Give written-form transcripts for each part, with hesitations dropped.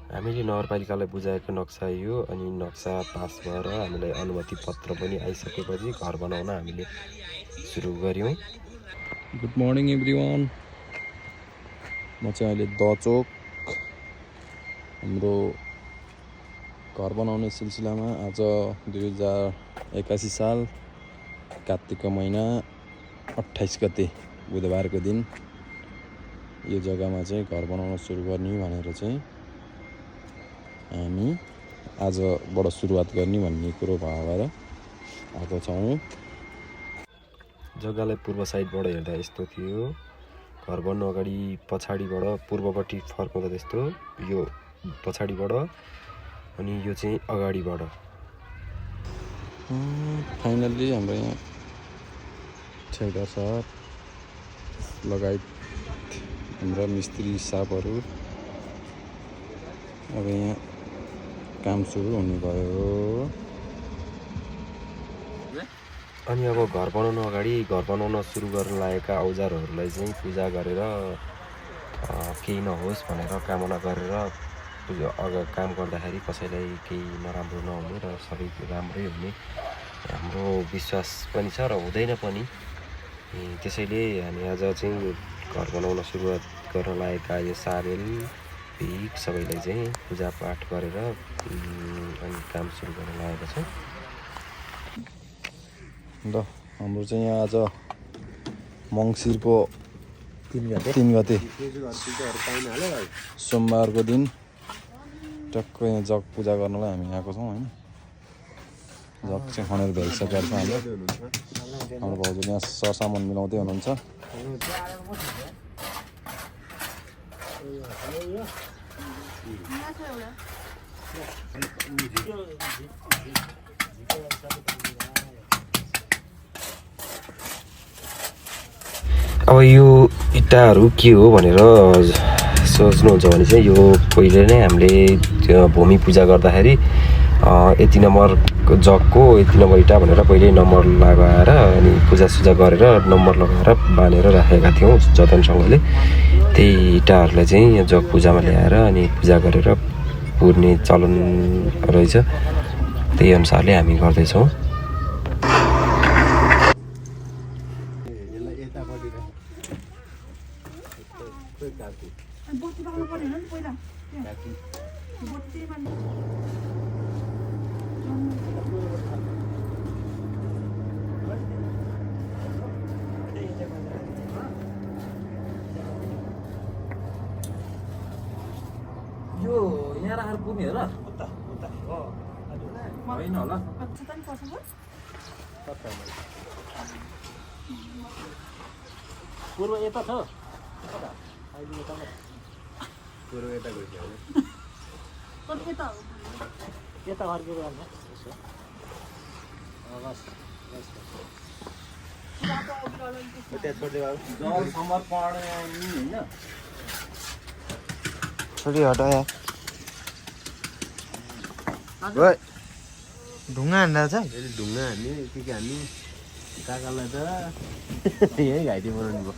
हामीले नगरपालिकालाई बुझाएको नक्सा यो अनि नक्सा पास भएर हामीलाई अनुमति पत्र पनि आइसकेपछि घर बनाउन हामीले सुरु गर्यौं। Good morning everyone. म चाहिँ अहिले दचोक हाम्रो घर बनाउने सिलसिलामा आज 2081 साल कार्तिकको महिना 28 गते बुधबारको दिन यो जग्गामा चाहिँ घर बनाउन सुरु गर्ने भनेर चाहिँ हामी आजबाट सुरुवात गर्ने भन्ने कुरो भएर आएको छौँ। जग्गालाई पूर्व साइडबाट हेर्दा यस्तो थियो। घर बन्नु अगाडि पछाडिबाट पूर्वपट्टि फर्काउँदा त्यस्तो, यो पछाडिबाट अनि यो चाहिँ अगाडिबाट। फाइनल्ली हाम्रो यहाँ ठेकेदार साहब लगायत हाम्रा मिस्त्री साहबहरू अब यहाँ काम सुरु हुने भयो। अनि अब घर बनाउनु अगाडि घर बनाउन सुरु गर्न लागेका औजारहरूलाई चाहिँ पूजा गरेर केही नहोस् भनेर कामना गरेर काम गर्दाखेरि कसैलाई केही नराम्रो नहुने र सबै राम्रै हुने हाम्रो विश्वास पनि छ र हुँदैन पनि। त्यसैले हामी आज चाहिँ घर बनाउन सुरुवात गर्न लागेका यो साबेल भिख सबैलाई चाहिँ पूजापाठ गरेर अनि काम सुरु गर्न लागेका छौँ। ल हाम्रो चाहिँ यहाँ आज मङ्सिरको 3 गते सोमबारको दिन टक्कै यहाँ जग पूजा गर्नलाई हामी आएको छौँ होइन। जग चाहिँ खनेर भइसकेको छ हाम्रो भाउजूले यहाँ सरसामान मिलाउँदै हुनुहुन्छ। अब यो इँटाहरू के हो भनेर सोच्नुहुन्छ भने चाहिँ यो पहिले नै हामीले भूमि पूजा गर्दाखेरि यति नम्बर जगको यति नम्बर इँटा भनेर पहिल्यै नम्बर लगाएर अनि पूजासुजा गरेर नम्बर लगाएर बाँधेर राखेका थियौँ जतनसँगले। त्यही इँटाहरूलाई चाहिँ यहाँ जग पूजामा ल्याएर अनि पूजा गरेर पुर्ने चलन रहेछ। त्यही अनुसारले हामी गर्दैछौँ। यो यहाँ राखेर पुग्ने हो र होइन होला पूर्व यता छ पूर्व यता गइसक्यो यता फर्केर जान्छ जल समर्पण होइन छोरी हटा यार। ओए ढुङ्गा हान्दा छ फेरि ढुङ्गा हान्ने के हान्ने काकालाई त यही घाइते बनाउनु भयो।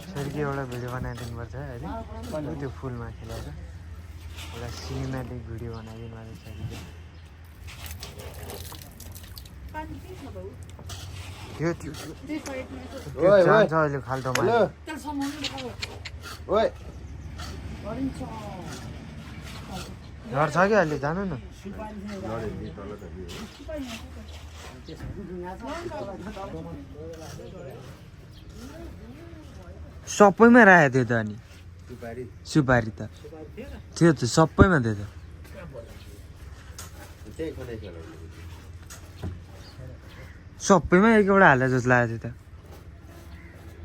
छोरीको एउटा भिडियो बनाइदिनुपर्छ अहिले त्यो फुलमा खेलेर एउटा सिनेमेटिक भिडियो बनाइदिनु भएको छोरीको जान्छ अहिले खाल्टोमा। घर छ कि अहिले जानु न। सबैमा राखेको थियो त अनि सुपारी त थियो त सबैमा थियो त सबैमा एक एउटा हाले जस्तो लागेको थियो त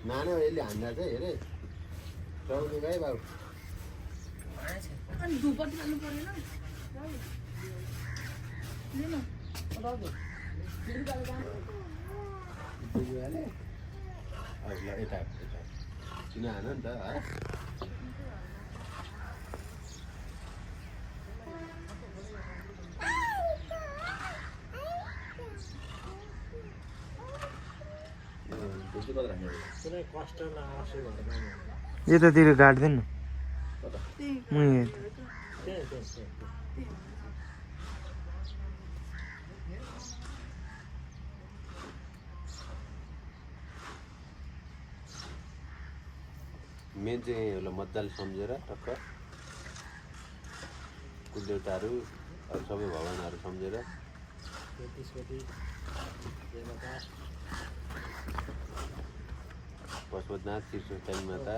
नानो यसले हान्दा चाहिँ हेरे टाउको गाई बाबु अनि धुपट हाल्नु परेन लिनु यता किन हान नि त यतातिर गाड्दैन मेन चाहिँ यसलाई मजाले सम्झेर टक्क कुलदेवताहरू अरू सबै भगवान्हरू सम्झेर पशुपतिनाथ त्रिशूलकाली माता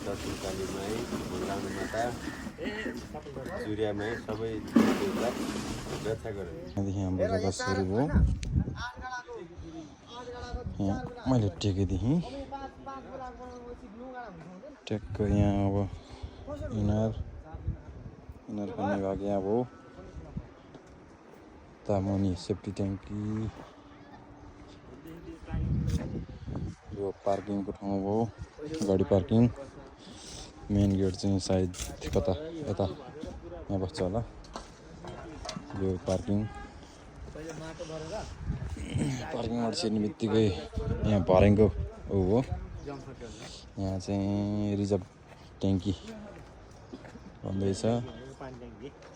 दक्षिण काली माई भुलाउने माता सूर्य माई सबै देवता रक्षा गरेर यहाँदेखि हाम्रो जग्गा सुरु भयो यहाँ मैले टेकेदेखि ट्याक्क यहाँ अब इनार गर्ने भाग यहाँ भयो तामुनि सेफ्टी ट्याङ्की यो पार्किङको ठाउँ भयो गाडी पार्किङ मेन गेट चाहिँ सायद कता यता यहाँ बस्छ होला यो पार्किङबाट छिर्ने बित्तिकै यहाँ भर्याङको ऊ हो यहाँ चाहिँ रिजर्भ ट्याङ्की भन्दैछ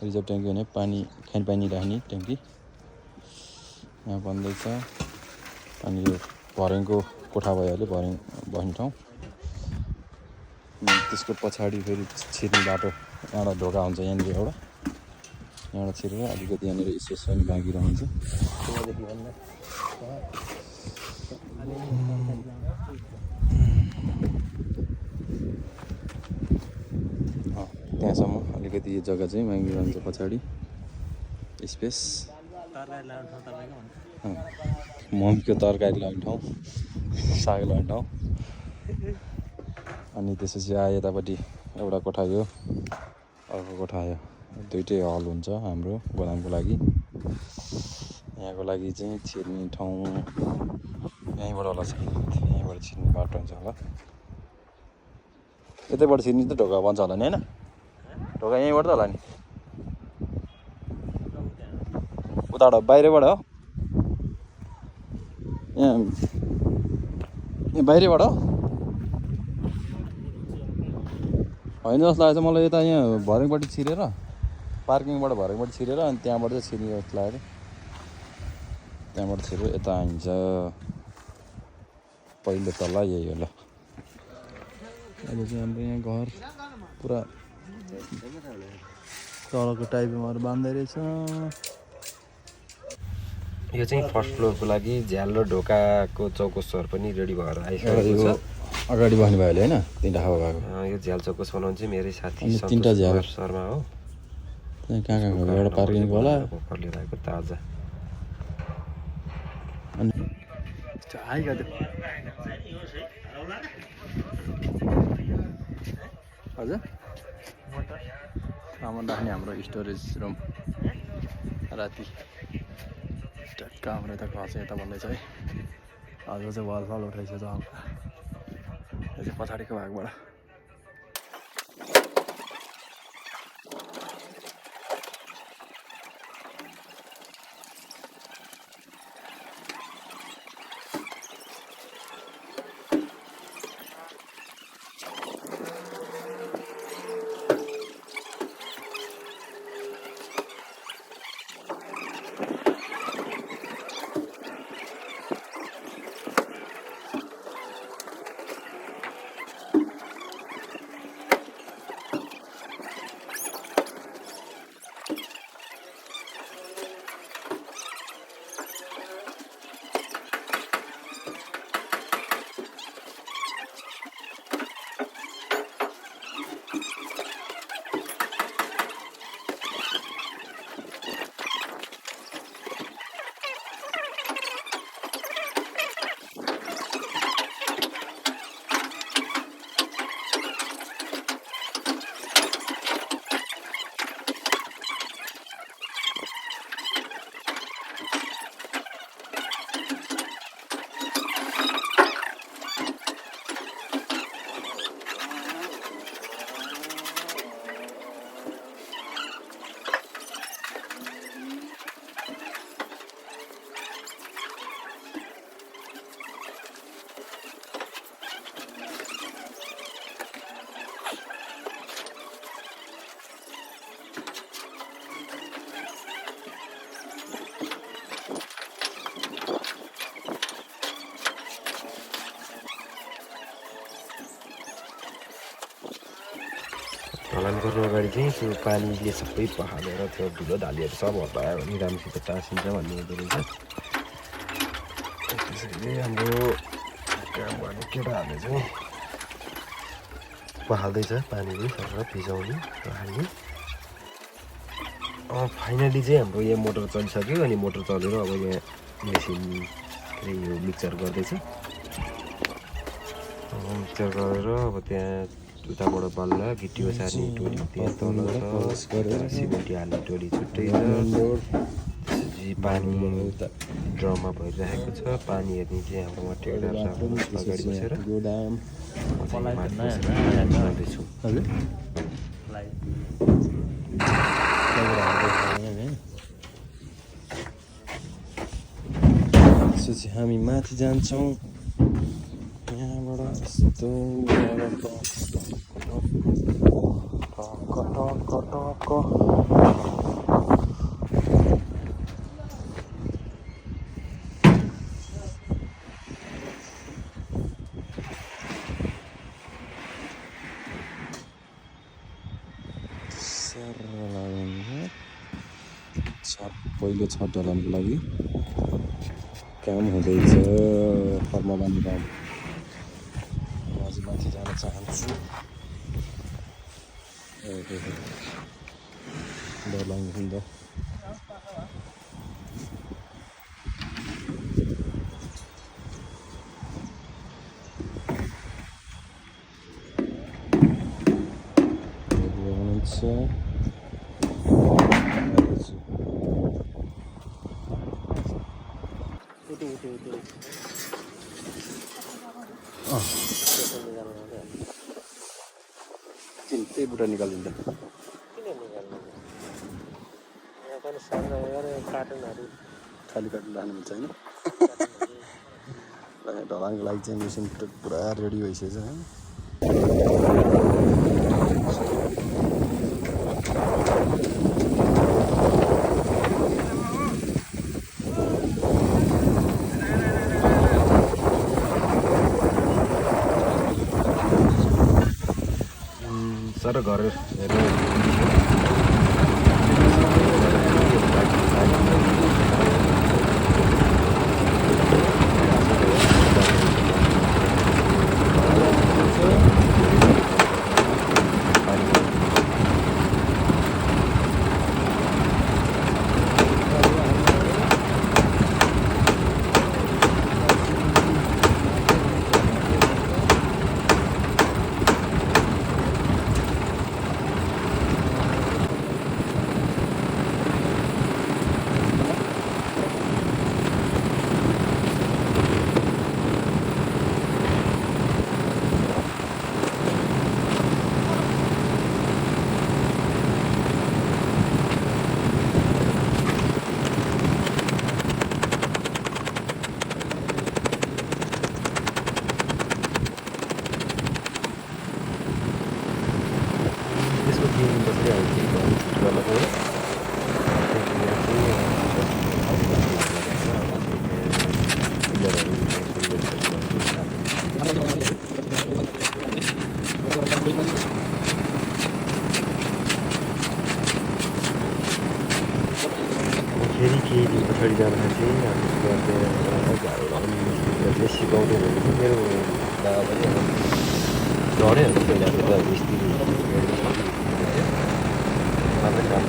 रिजर्भ ट्याङ्की भने खानेपानी राख्ने ट्याङ्की यहाँ भन्दैछ अनि यो भर्याङको कोठा भइहाल्यो भर्याङ बस्ने ठाउँ त्यसको पछाडि फेरि छिर्ने बाटो यहाँबाट ढोका हुन्छ यहाँनिर यहाँबाट छिरेर अलिकति यहाँनिर स्पेस पनि बाँकी रहन्छ त्यहाँसम्म अलिकति यो जग्गा चाहिँ बाँकी रहन्छ पछाडि स्पेस मम्मीको तरकारी लगाउने ठाउँ साग लगाउने ठाउँ अनि त्यसपछि आयो यतापट्टि एउटा कोठा यो अर्को कोठा आयो दुइटै हल हुन्छ हाम्रो गोदामको लागि यहाँको लागि चाहिँ छिर्ने ठाउँ यहीँबाट होला यहीँबाट छिर्ने बाटो हुन्छ होला यतैबाट छिर्ने त ढोका बन्छ होला नि होइन ढोका यहीँबाट त होला नि उताबाट बाहिरबाट हो यहाँ बाहिरबाट हो होइन जस्तो लागेको छ मलाई यता यहाँ भर्याङबाट छिरेर पार्किङबाट भर्याङबाट छिरेर अनि त्यहाँबाट चाहिँ छिर्ने जस्तो लाग्यो त्यहाँबाट छिरेर यता आइन्छ पहिलो तल्ला यही हो ल अहिले चाहिँ हाम्रो यहाँ घर पुरा तलको टाइपमाहरू बाँध्दै रहेछ यो चाहिँ फर्स्ट फ्लोरको लागि झ्याल र ढोकाको चौकसहरू पनि रेडी भएर आइसकेको छ अगाडि बस्ने भयो होइन तिनवटा हावा भएको यो झ्याल चौकस बनाउनु चाहिँ मेरै साथी तिनवटा झ्याल शर्मा हो त्यहाँ कहाँ एउटा पार्किङको होला भर्खर लिएर आएको ताजा अनि हजुर सामान राख्ने हाम्रो स्टोरेज रुम राति ट्याक्क हाम्रो यता घर चाहिँ यता भन्दैछ है आज चाहिँ वालफल उठाइछ त हल्का यो चाहिँ पछाडिको भागबाट ढलान गर्नु अगाडि चाहिँ त्यो पानीले सबै बहालेर त्यो धुलो धालीहरू सब हटायो भने राम्रोसित टाँसिन्छ भन्ने हुँदो रहेछ। त्यसैले हाम्रो काम गर्ने केटाहरूले चाहिँ बहाल्दैछ पानीले सर भिजाउने हाल्ने। फाइनली चाहिँ हाम्रो यहाँ मोटर चलिसक्यो। अनि मोटर चलेर अब यहाँ मेसिन यो मिक्सचर गर्दैछ। मिक्सचर गरेर अब त्यहाँ उताबाट बल्ल गिटी ओसार्ने टोली त्यहाँ तल छ, सिमेन्टी हाल्ने टोली छुट्टै छ। त्यसपछि पानी ड्रममा भइरहेको छ। पानी हेर्ने चाहिँ हाम्रोमा टेलर अगाडि बसेर गर्दैछु। त्यसपछि हामी माथि जान्छौँ। यहाँबाट यस्तो पहिलो छत ढलानको लागि काम हुँदैछ। फर्मा बाँध्नु काम आज माथि जान चाहन्छु। डर लाग्नु त त्यही बुटा निकालिन्छ। किन निकाल्नु? यहाँ पनि सानो कार्टुनहरू खाली कार्टुन राख्नु मिल्छ होइन। ढलानको लागि चाहिँ मेसिन पुरा रेडी भइसकेछ है। सर घर हेर्नु फेरि केही दिन पछाडि जाँदाखेरि हामीले सिकाउँदै हुनुहुन्छ। मेरो बाबा पनि झऱ्यो पहिला त मिस्त्री काम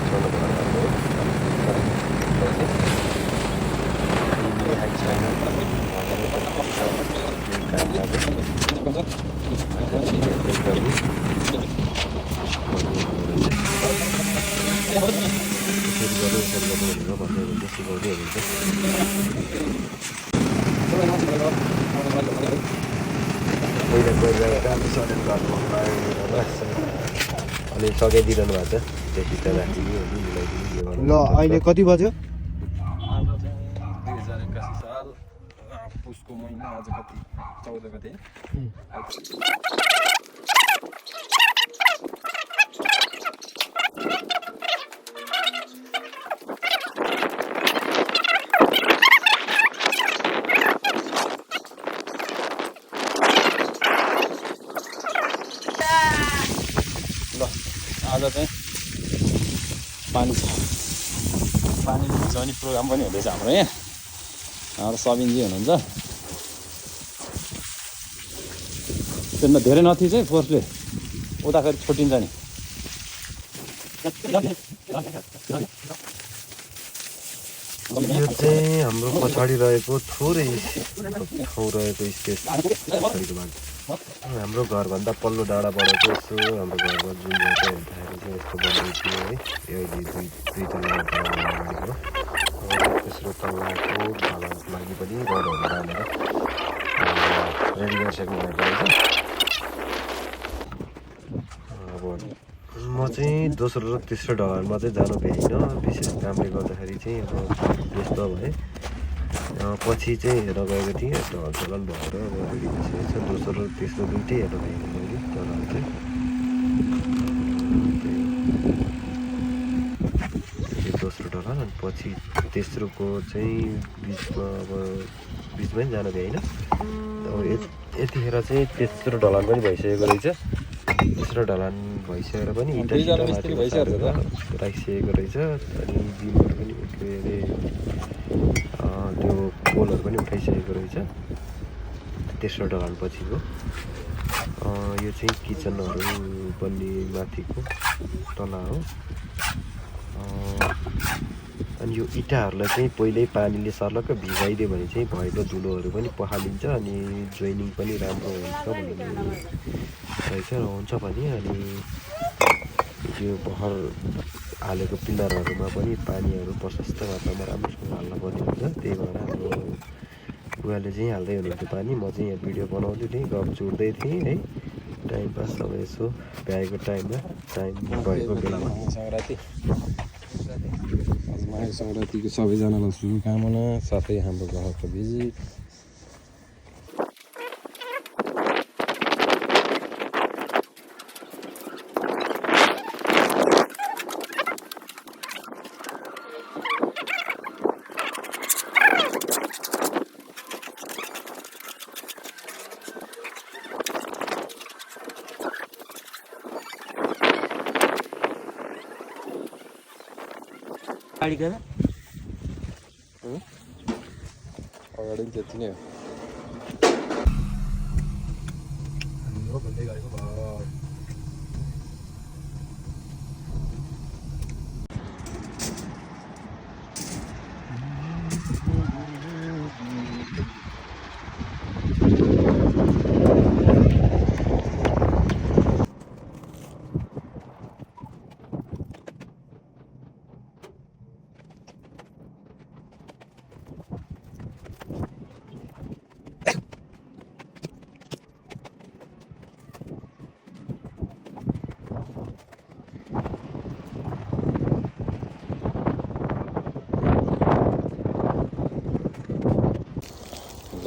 चल्नु सिकाउँदै हुनुहुन्छ। पहिला गएर राम्रो सडेल गर्नु अनि सघाइदिइरहनु भएको छ। त्यति त राखिदिनु मिलाइदिनु। ल अहिले कति बज्यो? 2081 साल पुसको महिना आज कति 14 गते। आज चाहिँ पानी भिजाउने प्रोग्राम पनि हुँदैछ हाम्रो यहाँ। हाम्रो सबिनजी हुनुहुन्छ। त्यसमा धेरै नथिच है फोर्सले उताखेरि छोटिन्छ नि। यो चाहिँ हाम्रो पछाडि रहेको थोरै ठाउँ रहेको स्पेस पछाडिको भाग हाम्रो घरभन्दा पल्लो डाँडाबाट चाहिँ यसो हाम्रो घरमा जुन जग्गा हेर्दाखेरि चाहिँ यस्तो बन्दै थियो है। यो अहिले दुई तल्ला अगाडिको तेस्रो तल्लाको ढलानको लागि पनि रडहरू बाँधेर रेडी गरिसक्नु भएको रहेछ। अब म चाहिँ दोस्रो र तेस्रो ढलानमा चाहिँ जानु भ्याइनँ, विशेष कामले गर्दाखेरि चाहिँ अब व्यस्त भएँ। पछि चाहिँ हेर्न गएको थिएँ, ढलन भएर अब रेडी भइसकेको छ। दोस्रो र तेस्रो दुइटै हेर्न भएन मैले ढलान चाहिँ। यो दोस्रो ढलान अनि पछि तेस्रोको चाहिँ बिचमै जानु भ्याइनँ। अब यतिखेर चाहिँ तेस्रो ढलान पनि भइसकेको रहेछ। तेस्रो ढलान भइसकेर पनि इँटा राखिसकेको रहेछ। अनि बिमहरू पनि के अरे त्यो पोलहरू पनि उठाइसकेको रहेछ तेस्रो ढलान पछिको। यो चाहिँ किचनहरू बन्ने माथिको तला हो। अनि यो इँटाहरूलाई चाहिँ पहिल्यै पानीले सर्लक्क भिजाइदियो भने चाहिँ भएको धुलोहरू पनि पखालिन्छ अनि जोइनिङ पनि राम्रो हुन्छ भन्ने रहेछ र हुन्छ पनि। अनि यो भर्खर हालेको पिलरहरूमा पनि पानीहरू प्रशस्त मात्रामा राम्रोसँग हाल्न पर्ने हुन्छ। त्यही भएर हाम्रो बुवाले चाहिँ हाल्दै हुनुहुन्थ्यो पानी। म चाहिँ यहाँ भिडियो बनाउँदै थिएँ, गफ जोड्दै थिएँ है। टाइम पास अब यसो भ्याएको टाइम भएको बेलामा। माघे सङ्क्रान्तिको सबैजनालाई शुभकामना, साथै हाम्रो घरको भिजिट। गाडीको अगाडि पनि त्यति नै हो।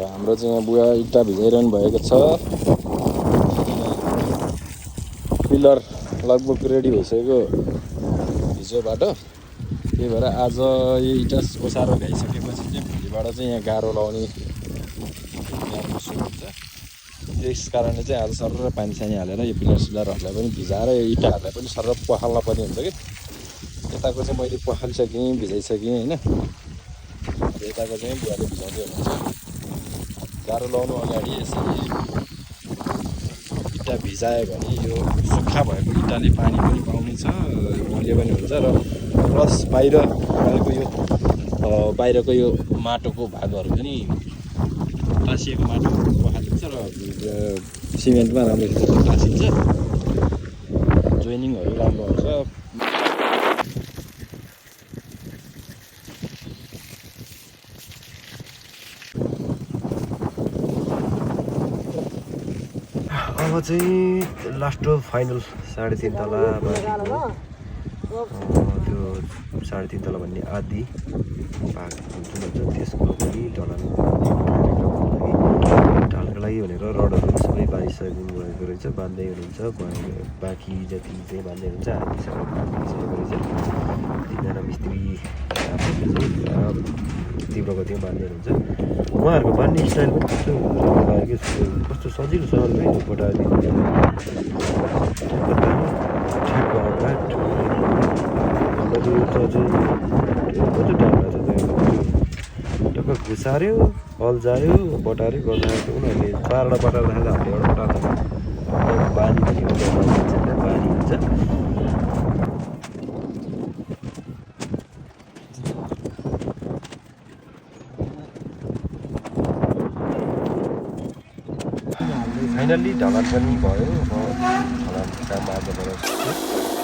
हाम्रो चाहिँ यहाँ बुवा इँटा भिजाइरहनु भएको छ। पिलर लगभग रेडी भइसक्यो हिजोबाट। त्यही भएर आज यो इँटा ओसारो भ्याइसकेपछि चाहिँ भोलिबाट चाहिँ यहाँ गाह्रो लाउने काम सुरु हुन्छ। त्यस कारणले चाहिँ आज सरर पानी सानी हालेर यो पिलर सिलरहरूलाई पनि भिजाएर यो इँटाहरूलाई पनि सरर पखाल्न पर्ने हुन्छ कि। यताको चाहिँ मैले पखालिसकेँ, भिजाइसकेँ होइन। यताको चाहिँ बुवाले भिजाउँदै हुनुहुन्छ। गाह्रो लाउनु अगाडि यसरी इँटा भिजायो भने यो सुक्खा भएको इँटाले पानी पनि पाउने छ, मोले पनि हुन्छ र प्लस बाहिर रहेको यो बाहिरको यो माटोको भागहरू पनि टाँसिएको माटो पखालिन्छ र सिमेन्टमा राम्रोसित टाँसिन्छ, जोइनिङहरू राम्रो हुन्छ। अब चाहिँ लास्ट फाइनल 3.5 तला बाँकीको त्यो 3.5 तला भन्ने आधी भाग जुन हुन्छ त्यसको पनि ढाल्नको लागि भनेर रडहरू सबै बाँधिसक्नु भएको रहेछ, बाँध्दै हुनुहुन्छ। बाँकी जति चाहिँ बाँध्दै हुनुहुन्छ आधीसम्म बाँधिसकेको रहेछ। तिनजना मिस्त्री तीव्र गतिमा बाँध्दै हुनुहुन्छ। उहाँहरूको बाँध्ने स्टाइल पनि कस्तो राम्रो लाग्यो कि कस्तो सजिलोसँगले कोटा दिनु ठ्याक्क ठ्याक्क चाहिँ कति टाइम लाग्छ त्यो टक्क घुसार्यो अल्झायो बटार्यो गर्दाखेरि उनीहरूले 4वटा बटार्दाखेरि हामीले एउटा बटार्दा बानी पनि हुन्छ बानी हुन्छ फाइनल्ली ढलान पनि भयो ढलान काम आज गराउँछु